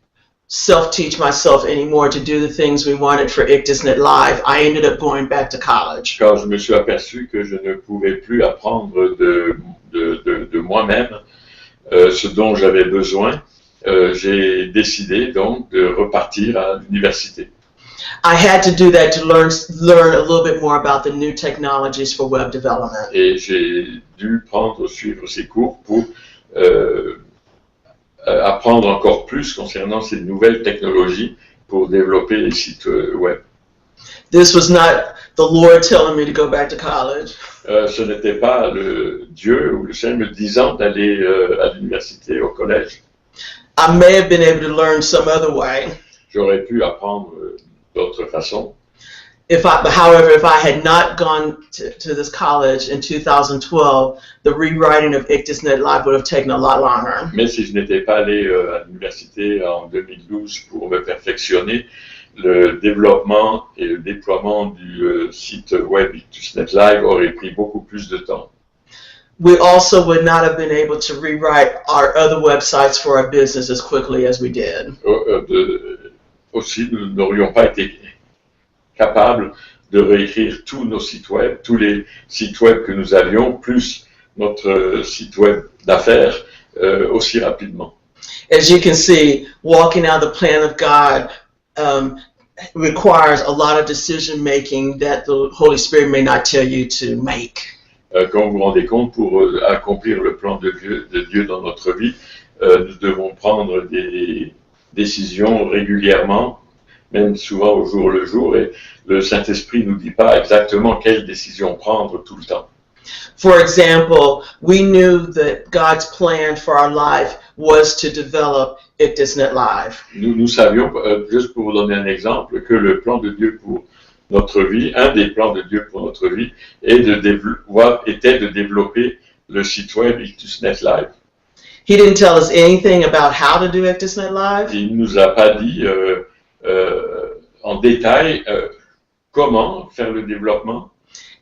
Speaker 1: self-teach myself anymore to do the things we wanted for ICTISnet Live, I ended up going back to college.
Speaker 2: Quand je me suis aperçu que je ne pouvais plus apprendre de moi-même ce dont j'avais besoin, j'ai décidé donc de repartir à l'université.
Speaker 1: I had to do that to learn a little bit more about the new technologies for web development.
Speaker 2: Et j'ai dû suivre ces cours pour apprendre encore plus concernant ces nouvelles technologies pour développer les sites web.
Speaker 1: This was not the Lord telling me to go back to college.
Speaker 2: Ce n'était pas le Dieu ou le Seigneur me disant d'aller à l'université, au collège.
Speaker 1: I may have been able to learn some other way.
Speaker 2: J'aurais pu apprendre d'autres façons.
Speaker 1: However, if I had not gone to this college in 2012, the rewriting of ICTISnet Live would have taken a lot longer.
Speaker 2: Mais si je n'étais pas allé à l'université en 2012 pour me perfectionner, le développement et le déploiement du site web ICTISnet Live aurait pris beaucoup plus de temps.
Speaker 1: We also would not have been able to rewrite our other websites for our business as quickly as we did.
Speaker 2: Aussi, nous n'aurions pas été capables de réécrire tous nos sites web, tous les sites web que nous avions, plus notre site web d'affaires aussi rapidement.
Speaker 1: As you can see, walking out the plan of God requires a lot of decision making that the Holy Spirit may not tell you to make.
Speaker 2: Comme vous vous rendez compte, pour accomplir le plan de Dieu dans notre vie, nous devons prendre des décisions régulièrement, même souvent au jour le jour, et le Saint-Esprit ne nous dit pas exactement quelle décision prendre tout le temps.
Speaker 1: For example, we knew that God's plan for our life was to develop ICTISnet Live.
Speaker 2: Nous savions, juste pour vous donner un exemple, que le plan de Dieu pour notre vie, un des plans de Dieu pour notre vie, était de développer le site web ICTISnet Live.
Speaker 1: He didn't tell us anything about how to do ICTISnet Live.
Speaker 2: Il ne nous a pas dit en détail comment faire le développement.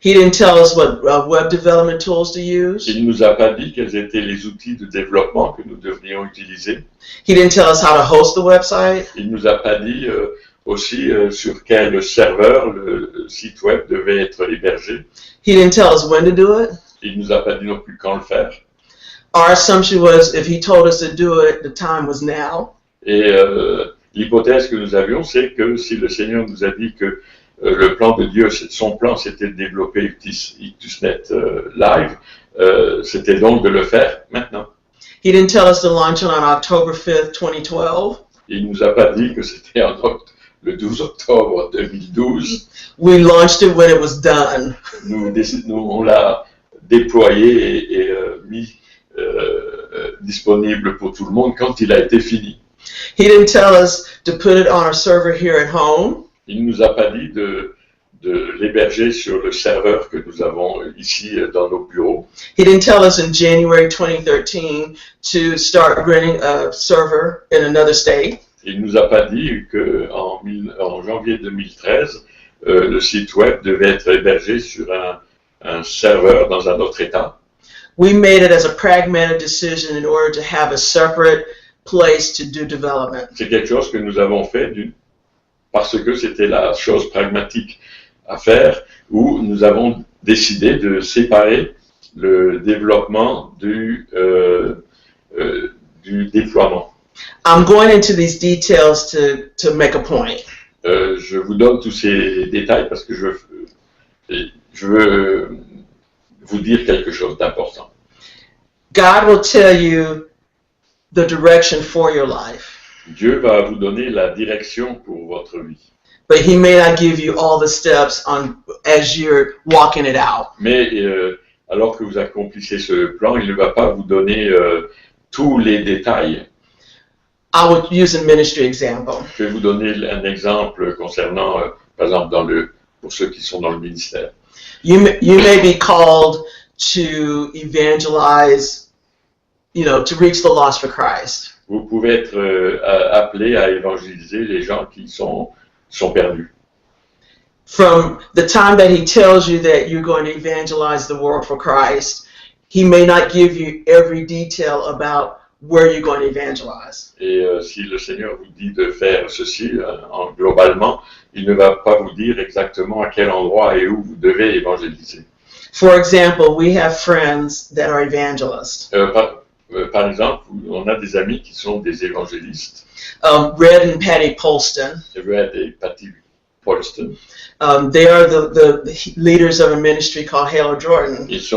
Speaker 1: He didn't tell us what web development tools to use.
Speaker 2: Il ne nous a pas dit quels étaient les outils de développement que nous devrions utiliser.
Speaker 1: He didn't tell us how to host the website.
Speaker 2: Il ne nous a pas dit aussi sur quel serveur le site web devait être hébergé.
Speaker 1: He didn't tell us when to do it.
Speaker 2: Il ne nous a pas dit non plus quand le faire.
Speaker 1: Our assumption was if he told us to do it, the time was now.
Speaker 2: Et l'hypothèse que nous avions, c'est que si le Seigneur nous a dit que le plan de Dieu, son plan, c'était de développer ICTISnet Live, c'était donc de le faire maintenant.
Speaker 1: He didn't tell us to launch it on October 5th, 2012.
Speaker 2: Il ne nous a pas dit que c'était le 12 octobre 2012.
Speaker 1: We launched it when it was done.
Speaker 2: On l'a déployé et mis disponible pour tout le monde quand il a été fini.
Speaker 1: He didn't tell us to put it on our server here at home.
Speaker 2: Il ne nous a pas dit de l'héberger sur le serveur que nous avons ici dans nos bureaux.
Speaker 1: He didn't tell us in January 2013 to start renting a server in another state.
Speaker 2: Il ne nous a pas dit qu'en janvier 2013, le site web devait être hébergé sur un serveur dans un autre État.
Speaker 1: We made it as a pragmatic decision in order to have a separate place to do development.
Speaker 2: C'est quelque chose que nous avons fait parce que c'était la chose pragmatique à faire, où nous avons décidé de séparer le développement du déploiement.
Speaker 1: I'm going into these details to make a point.
Speaker 2: Je vous donne tous ces détails parce que je veux vous dire quelque chose d'important.
Speaker 1: God will tell you the direction for your life.
Speaker 2: Dieu va vous donner la direction pour votre vie.
Speaker 1: But he may not give you all the steps as you're walking it out.
Speaker 2: Mais alors que vous accomplissez ce plan, il ne va pas vous donner tous les détails.
Speaker 1: I would use a ministry example.
Speaker 2: Je vais vous donner un exemple concernant, par exemple, pour ceux qui sont dans le ministère.
Speaker 1: You may be called to evangelize, to reach the lost for Christ.
Speaker 2: Vous pouvez être appelé à évangéliser les gens qui sont perdus.
Speaker 1: From the time that he tells you that you're going to evangelize the world for Christ, he may not give you every detail about where you're going to evangelize.
Speaker 2: Et si le Seigneur vous dit de faire ceci globalement, il ne va pas vous dire exactement à quel endroit et où vous devez évangéliser.
Speaker 1: For example, we have friends that are evangelists.
Speaker 2: Par exemple, on a des amis qui sont des évangélistes.
Speaker 1: Red and Patty Polston.
Speaker 2: Red et Patty Polston.
Speaker 1: They are the leaders of a ministry called Halo Jordan.
Speaker 2: Ils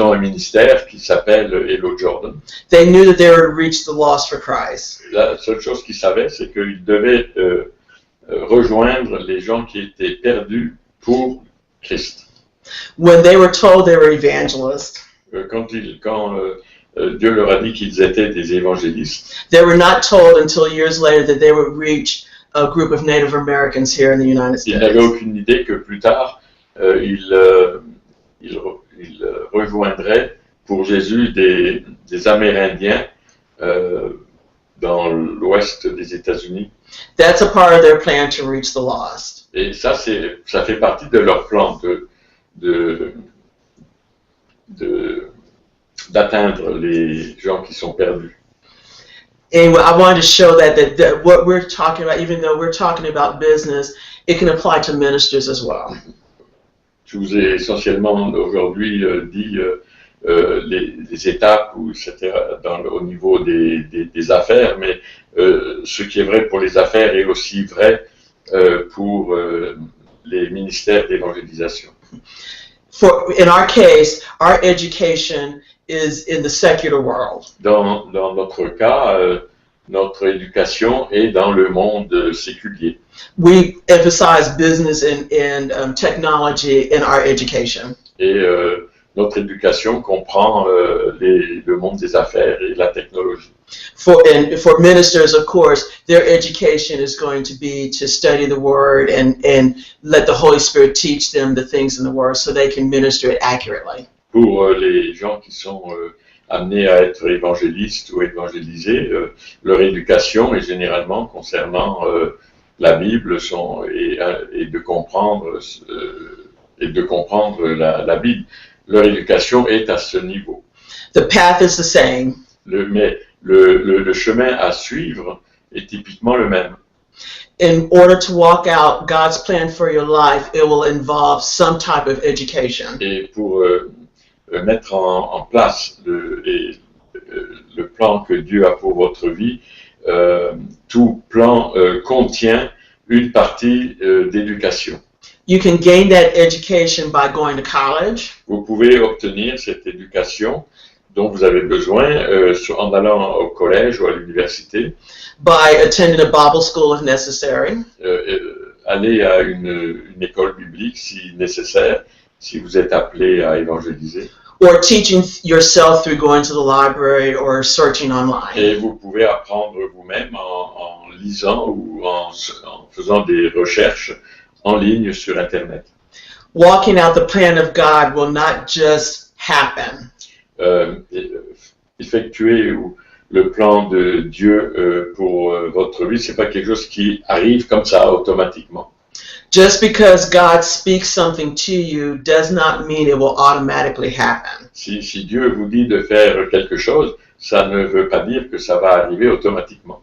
Speaker 2: ont un ministère qui s'appelle Halo Jordan.
Speaker 1: They knew that they were to reach the lost for Christ.
Speaker 2: La seule chose qu'ils savaient, c'est qu'ils devaient rejoindre les gens qui étaient perdus pour Christ.
Speaker 1: When they were told they were evangelists,
Speaker 2: quand Dieu leur a dit qu'ils étaient des évangélistes,
Speaker 1: they were not told until years later that they would reach a group of Native Americans here in the United States.
Speaker 2: Ils n'avaient aucune idée que plus tard, ils rejoindraient pour Jésus des Amérindiens dans l'ouest des États-Unis.
Speaker 1: That's a part of their plan to reach the lost.
Speaker 2: Et ça fait partie de leur plan d'atteindre les gens qui sont perdus.
Speaker 1: And I wanted to show that what we're talking about, even though we're talking about business, it can apply to ministers as well.
Speaker 2: Je vous ai essentiellement aujourd'hui dit les étapes, etc., au niveau des affaires, mais ce qui est vrai pour les affaires est aussi vrai pour les ministères d'évangélisation.
Speaker 1: In our case, our education is in the secular world.
Speaker 2: Dans notre cas, notre éducation est dans le monde séculier.
Speaker 1: We emphasize business and technology in our education.
Speaker 2: Et notre éducation comprend le monde des affaires et la technologie.
Speaker 1: For ministers, of course, their education is going to be to study the Word and let the Holy Spirit teach them the things in the Word so they can minister it accurately.
Speaker 2: Pour les gens qui sont amenés à être évangélistes ou évangélisés, leur éducation est généralement concernant la Bible et de comprendre la Bible. Leur éducation est à ce niveau.
Speaker 1: The path is the same.
Speaker 2: Mais le chemin à suivre est typiquement le même.
Speaker 1: In order to walk out God's plan for your life, it will involve some type of education.
Speaker 2: Et pour mettre en place le plan que Dieu a pour votre vie, tout plan contient une partie d'éducation.
Speaker 1: You can gain that education by going to college.
Speaker 2: Vous pouvez obtenir cette éducation dont vous avez besoin en allant au collège ou à l'université.
Speaker 1: By attending a Bible school if necessary.
Speaker 2: Aller à une école biblique si nécessaire, si vous êtes appelé à évangéliser.
Speaker 1: Or teaching yourself through going to the library or searching online.
Speaker 2: Et vous pouvez apprendre vous-même en lisant ou en faisant des recherches en ligne sur Internet.
Speaker 1: Walking out the plan of God will not just happen.
Speaker 2: Effectuer le plan de Dieu pour votre vie, c'est pas quelque chose qui arrive comme ça automatiquement.
Speaker 1: Just because God speaks something to you does not mean it will automatically happen.
Speaker 2: Si Dieu vous dit de faire quelque chose, ça ne veut pas dire que ça va arriver automatiquement.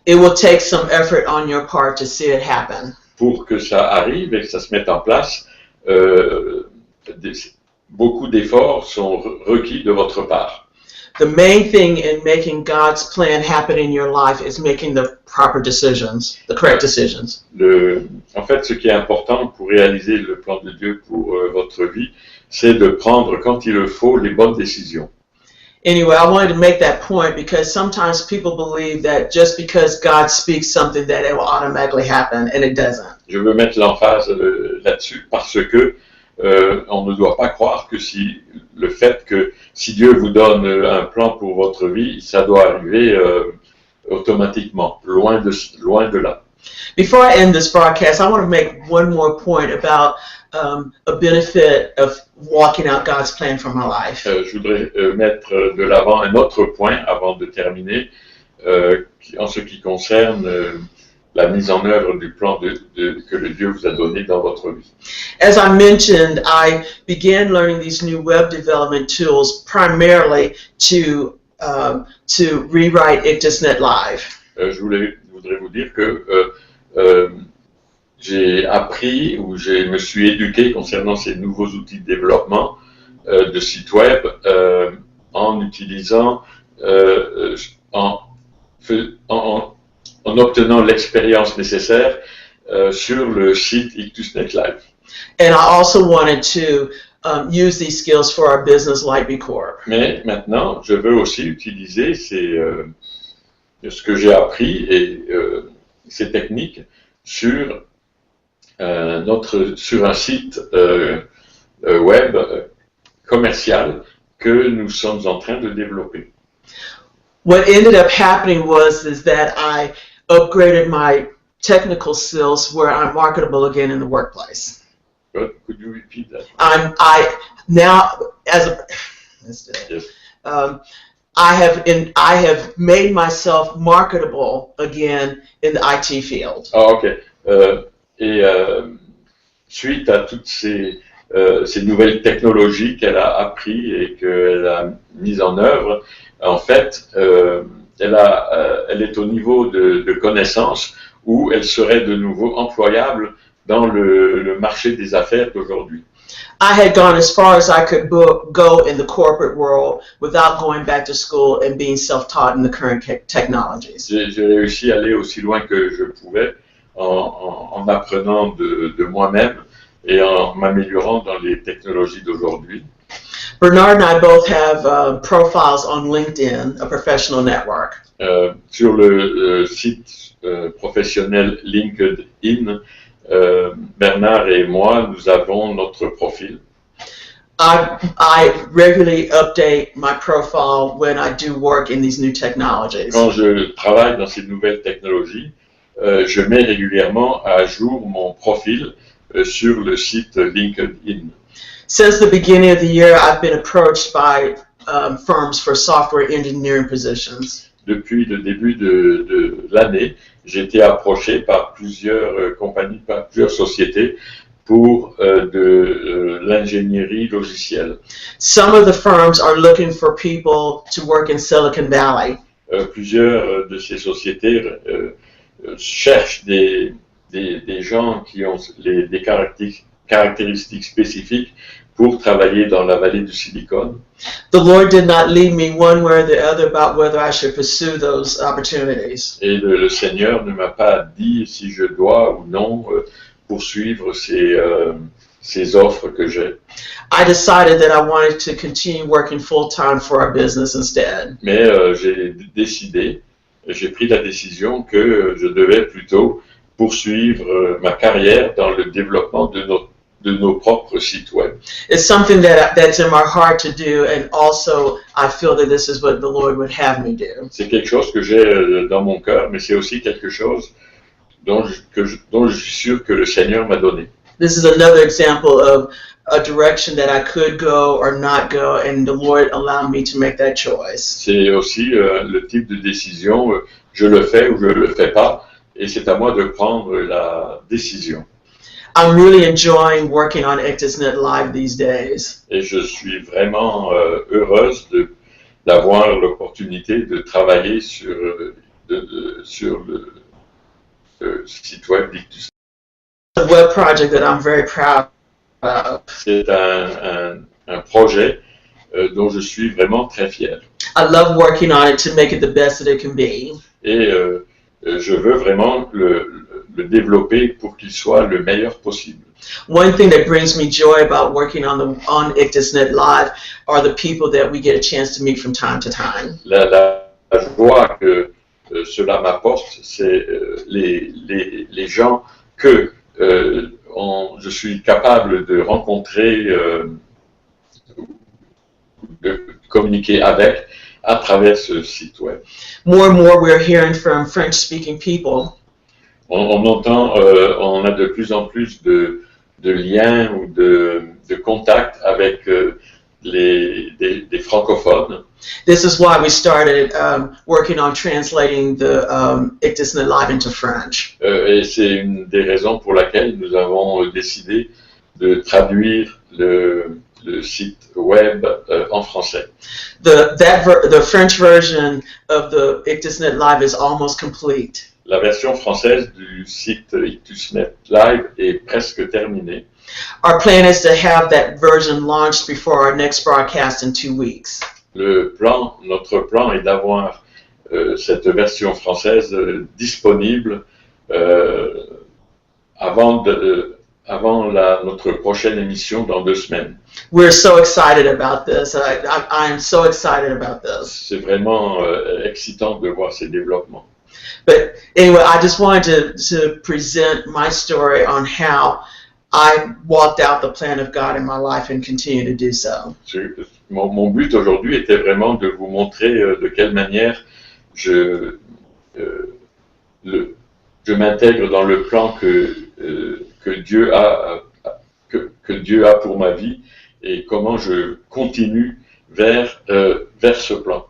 Speaker 1: It will take some effort on your part to see it happen.
Speaker 2: Pour que ça arrive et que ça se mette en place, beaucoup d'efforts sont requis de votre part.
Speaker 1: The main thing in making God's plan happen in your life is making the proper decisions, the correct decisions.
Speaker 2: En fait, ce qui est important pour réaliser le plan de Dieu pour votre vie, c'est de prendre, quand il le faut, les bonnes décisions.
Speaker 1: Anyway, I wanted to make that point because sometimes people believe that just because God speaks something that it will automatically happen, and it doesn't.
Speaker 2: Je veux mettre l'emphase là-dessus parce que on ne doit pas croire que si Dieu vous donne un plan pour votre vie, ça doit arriver automatiquement, loin de là.
Speaker 1: Before I end this broadcast, I want to make one more point about a benefit of walking out God's plan for my life.
Speaker 2: Je voudrais mettre de l'avant un autre point avant de terminer, en ce qui concerne la mise en œuvre du plan que le Dieu vous a donné dans votre vie.
Speaker 1: As I mentioned, I began learning these new web development tools primarily to rewrite IctusNet Live.
Speaker 2: Je voudrais vous dire que j'ai appris ou je me suis éduqué concernant ces nouveaux outils de développement de sites web en utilisant, en obtenant l'expérience nécessaire sur le site IctusNet Live.
Speaker 1: And I also wanted to use these skills for our business Lightbe Corp.
Speaker 2: Mais maintenant, je veux aussi utiliser ce que j'ai appris et ces techniques sur un site web commercial que nous sommes en train de développer.
Speaker 1: What ended up happening is that I upgraded my technical skills where I'm marketable again in the workplace.
Speaker 2: Could you repeat that?
Speaker 1: I have made myself marketable again in the IT field.
Speaker 2: Ah, ok. Suite à toutes ces nouvelles technologies qu'elle a appris et qu'elle a mises en œuvre, en fait, elle est au niveau de connaissances où elle serait de nouveau employable dans le marché des affaires d'aujourd'hui.
Speaker 1: I had gone as far as I could go in the corporate world without going back to school and being self-taught in the current technologies.
Speaker 2: J'ai réussi à aller aussi loin que je pouvais en apprenant de moi-même et en m'améliorant dans les technologies d'aujourd'hui.
Speaker 1: Bernard and I both have profiles on LinkedIn, a professional network.
Speaker 2: Sur le site professionnel LinkedIn, Bernard et moi, nous avons notre profil.
Speaker 1: I regularly update my profile when I do work in these new technologies.
Speaker 2: Quand je travaille dans ces nouvelles technologies, je mets régulièrement à jour mon profil sur le site LinkedIn.
Speaker 1: Since the beginning of the year, I've been approached by firms for software engineering positions.
Speaker 2: Depuis le début de l'année, j'ai été approché par plusieurs compagnies, par plusieurs sociétés pour de l'ingénierie logicielle.
Speaker 1: Some of the firms are looking for people to work in Silicon Valley.
Speaker 2: Plusieurs de ces sociétés cherchent des gens qui ont des caractéristiques spécifiques pour travailler dans la vallée du Silicon.
Speaker 1: The Lord did not lead me one way or the other about whether I should pursue those opportunities.
Speaker 2: Et le Seigneur ne m'a pas dit si je dois ou non poursuivre ces offres que j'ai.
Speaker 1: I decided that I wanted to continue working full-time for our business instead.
Speaker 2: Mais j'ai pris la décision que je devais plutôt poursuivre ma carrière dans le développement de nos propres sites web.
Speaker 1: It's something that's in my heart to do, and also I feel that this is what the Lord would have me do.
Speaker 2: C'est quelque chose que j'ai dans mon cœur, mais c'est aussi quelque chose dont je suis sûr que le Seigneur m'a donné.
Speaker 1: This is another example of a direction that I could go or not go, and the Lord allowed me to make that choice.
Speaker 2: C'est aussi le type de décision, je le fais ou je le fais pas, et c'est à moi de prendre la décision.
Speaker 1: I'm really enjoying working on IctusNet Live these days.
Speaker 2: Et je suis vraiment heureuse d'avoir l'opportunité de travailler sur le site web d'IctusNet.
Speaker 1: A web project that I'm very proud of.
Speaker 2: C'est un projet dont je suis vraiment très fier.
Speaker 1: I love working on it to make it the best that it can be.
Speaker 2: Et je veux vraiment le développer pour qu'il soit le meilleur possible.
Speaker 1: One thing that brings me joy about working on IctusNet Live are the people that we get a chance to meet from time to time.
Speaker 2: La joie que cela m'apporte, c'est les gens que je suis capable de rencontrer, de communiquer avec à travers ce site web.
Speaker 1: More and more we're hearing from French-speaking people.
Speaker 2: On a de plus en plus de liens ou de contacts avec des francophones.
Speaker 1: This is why we started working on translating the IctusNet Live into French.
Speaker 2: Et c'est une des raisons pour laquelle nous avons décidé de traduire le site web en français.
Speaker 1: The French version of the IctusNet Live is almost complete.
Speaker 2: La version française du site IctusNet Live est presque terminée.
Speaker 1: Our plan is to have that version launched before our next broadcast in 2 weeks.
Speaker 2: Notre plan est d'avoir cette version française disponible avant notre prochaine émission dans 2 semaines.
Speaker 1: We're so excited about this. I am so excited about this.
Speaker 2: C'est vraiment excitant de voir ces développements.
Speaker 1: But anyway, I just wanted to present my story on how I walked out the plan of God in my life and continue to do so.
Speaker 2: Mon but aujourd'hui était vraiment de vous montrer de quelle manière je m'intègre dans le plan que Dieu a pour ma vie et comment je continue vers ce plan.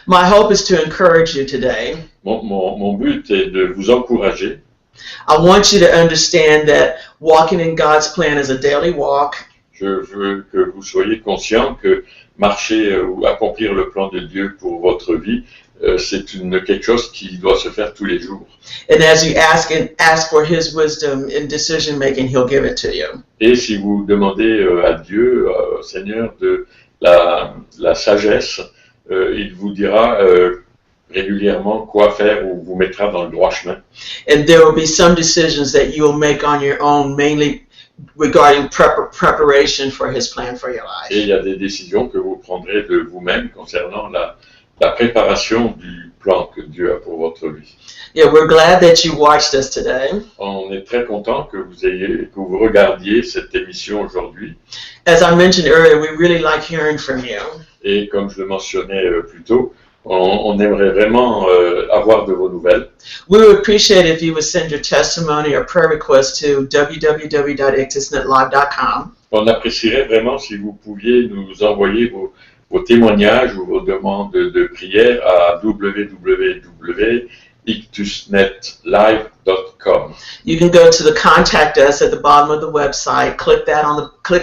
Speaker 1: My hope is to encourage you today.
Speaker 2: Mon but est de vous encourager.
Speaker 1: I want you to understand that walking in God's plan is a daily walk.
Speaker 2: Je veux que vous soyez conscient que marcher ou accomplir le plan de Dieu pour votre vie, c'est quelque chose qui doit se faire tous les jours.
Speaker 1: And as you ask for His wisdom in decision making, He'll give it to you.
Speaker 2: Et si vous demandez à Dieu, au Seigneur, de la sagesse, il vous dira régulièrement quoi faire ou vous mettra dans le droit chemin.
Speaker 1: And there will be some decisions that you will make on your own, mainly regarding preparation for His plan for your life.
Speaker 2: Et il y a des décisions que vous prendrez de vous-même concernant la préparation du plan que Dieu a pour votre vie.
Speaker 1: Yeah, we're glad that you watched us today.
Speaker 2: On est très content que vous regardiez cette émission aujourd'hui.
Speaker 1: As I mentioned earlier, we really like hearing from you.
Speaker 2: Et comme je le mentionnais plus tôt, on aimerait vraiment avoir de vos nouvelles.
Speaker 1: We would appreciate if you would send your testimony or prayer request to www.ictusnetlive.com.
Speaker 2: On apprécierait vraiment si vous pouviez nous envoyer vos témoignages ou vos demandes de prière à www.ictusnetlive.com.
Speaker 1: You can go to the contact us at the bottom of the website, click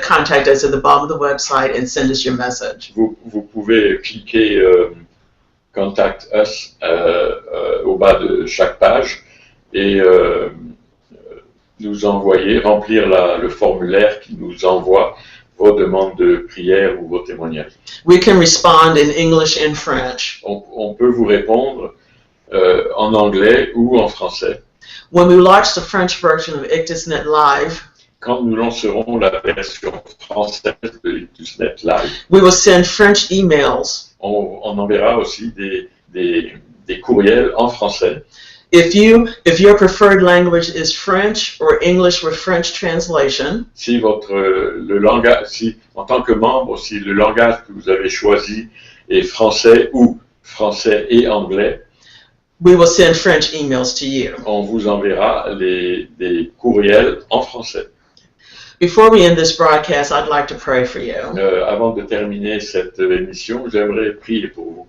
Speaker 1: contact us at the bottom of the website and send us your message.
Speaker 2: Vous pouvez cliquer Contact Us au bas de chaque page et nous remplir le formulaire qui nous envoie vos demandes de prière ou vos témoignages.
Speaker 1: We can respond in English and French.
Speaker 2: On peut vous répondre en anglais ou en français.
Speaker 1: When we launch the French version of IctusNet Live,
Speaker 2: quand nous lancerons la version française de IctusNet Live,
Speaker 1: we will send French emails.
Speaker 2: On enverra aussi des courriels en français.
Speaker 1: If your preferred language is French or English with French translation,
Speaker 2: si en tant que membre, si le langage que vous avez choisi est français ou français et anglais,
Speaker 1: we will send French emails to you.
Speaker 2: On vous enverra des courriels en français.
Speaker 1: Before we end this broadcast, I'd like to pray for you.
Speaker 2: Avant de terminer cette émission, j'aimerais prier pour vous.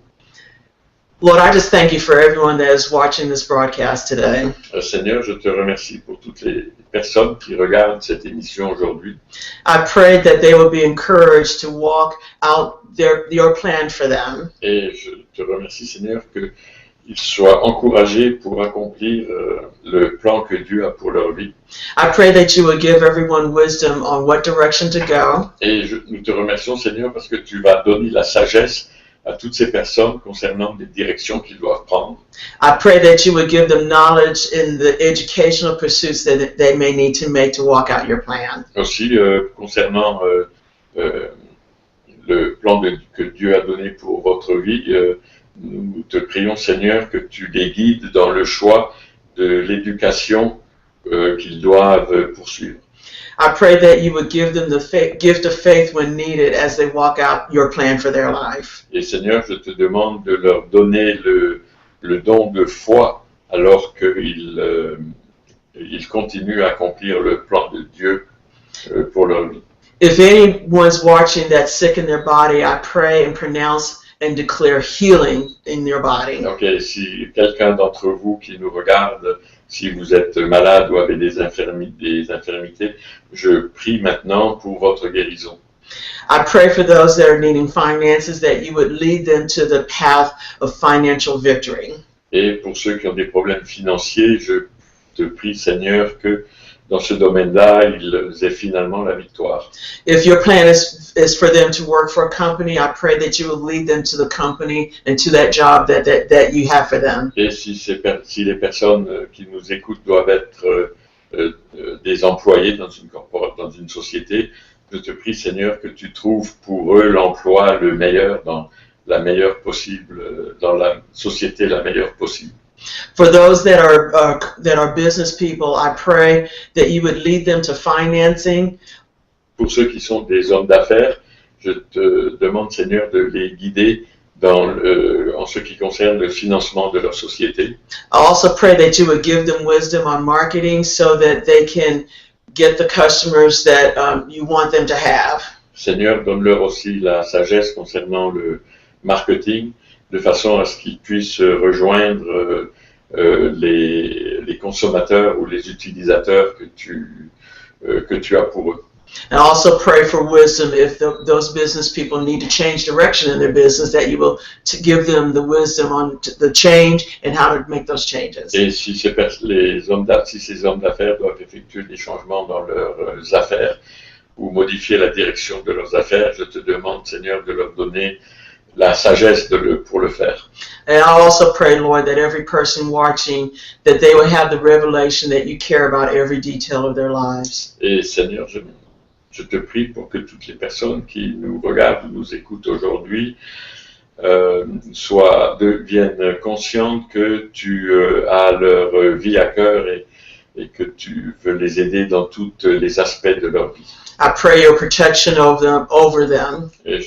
Speaker 1: Lord, I just thank you for everyone that is watching this broadcast today.
Speaker 2: Seigneur, je te remercie pour toutes les personnes qui regardent cette émission aujourd'hui.
Speaker 1: I pray that they will be encouraged to walk out your plan for them.
Speaker 2: Et je te remercie, Seigneur, qu'ils soient encouragés pour accomplir le plan que Dieu a pour leur vie.
Speaker 1: I pray that you will give everyone wisdom on what direction to go.
Speaker 2: Et nous te remercions, Seigneur, parce que tu vas donner la sagesse à toutes ces personnes concernant les directions qu'ils doivent prendre.
Speaker 1: I pray that you would give them knowledge in the educational pursuits that they may need to make to walk out your plan.
Speaker 2: Aussi, concernant le plan que Dieu a donné pour votre vie, nous te prions, Seigneur, que tu les guides dans le choix de l'éducation qu'ils doivent poursuivre.
Speaker 1: I pray that you would give them the gift of faith when needed as they walk out your plan for their life.
Speaker 2: Et Seigneur, je te demande de leur donner le don de foi alors qu'ils continuent à accomplir le plan de Dieu pour leur vie.
Speaker 1: If anyone's watching that's sick in their body, I pray and pronounce and declare healing in their body.
Speaker 2: Donc, si quelqu'un d'entre vous qui nous regarde, si vous êtes malade ou avez des infirmités, je prie maintenant pour votre guérison.
Speaker 1: I pray for those that are needing finances, that you would lead them to the path of financial victory.
Speaker 2: Et pour ceux qui ont des problèmes financiers, je te prie, Seigneur, que dans ce domaine-là, ils aient finalement la victoire.
Speaker 1: If your plan is for them to work for a company, I pray that you will lead them to the company and to that job that you have for them.
Speaker 2: Et si les personnes qui nous écoutent doivent être des employés dans une société, je te prie, Seigneur, que tu trouves pour eux l'emploi le meilleur dans la meilleure possible, dans la société la meilleure possible.
Speaker 1: For those that are business people, I pray that you would lead them to financing.
Speaker 2: Pour ceux qui sont des hommes d'affaires, je te demande, Seigneur, de les guider en ce qui concerne le financement de leur société.
Speaker 1: I also pray that you would give them wisdom on marketing so that they can get the customers that you want them to have.
Speaker 2: Seigneur, donne-leur aussi la sagesse concernant le marketing, de façon à ce qu'ils puissent rejoindre les consommateurs ou les utilisateurs que tu as pour eux.
Speaker 1: And I also pray for wisdom if those business people need to change direction in their business, that you will give them the wisdom on the change and how to make those changes.
Speaker 2: Et si ces hommes d'affaires doivent effectuer des changements dans leurs affaires ou modifier la direction de leurs affaires, je te demande, Seigneur, de leur donner la sagesse pour le faire.
Speaker 1: And I also pray, Lord, that every person watching, that they will have the revelation that you care about every detail of their lives.
Speaker 2: Et Seigneur, je te prie pour que toutes les personnes qui nous regardent ou nous écoutent aujourd'hui deviennent conscientes que tu as leur vie à cœur et que tu veux les aider dans tous les aspects de leur vie.
Speaker 1: I pray your protection over them.
Speaker 2: Et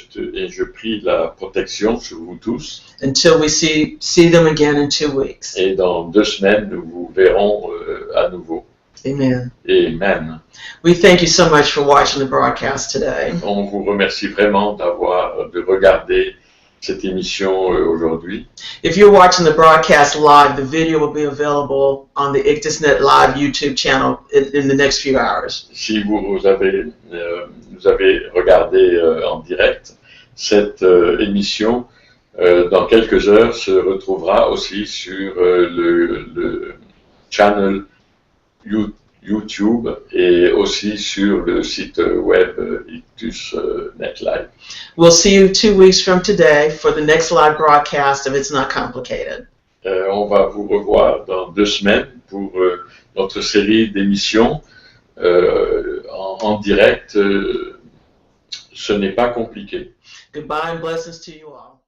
Speaker 2: je prie la protection sur vous tous.
Speaker 1: Until we see them again in 2 weeks.
Speaker 2: Et dans 2 semaines, nous vous verrons à nouveau.
Speaker 1: Amen.
Speaker 2: Amen.
Speaker 1: We thank you so much for watching the broadcast today.
Speaker 2: On vous remercie vraiment de regarder cette émission aujourd'hui.
Speaker 1: If you're watching the broadcast live, the video will be available on the ICTISnet Live YouTube channel in the next few hours.
Speaker 2: Si vous avez regardé en direct, cette émission, dans quelques heures, se retrouvera aussi sur le channel YouTube et aussi sur le site web ICTISnet Live.
Speaker 1: We'll see you 2 weeks from today for the next live broadcast of It's Not Complicated.
Speaker 2: On va vous revoir dans 2 semaines pour notre série d'émissions en direct. Ce n'est pas compliqué.
Speaker 1: Goodbye and blessings to you all.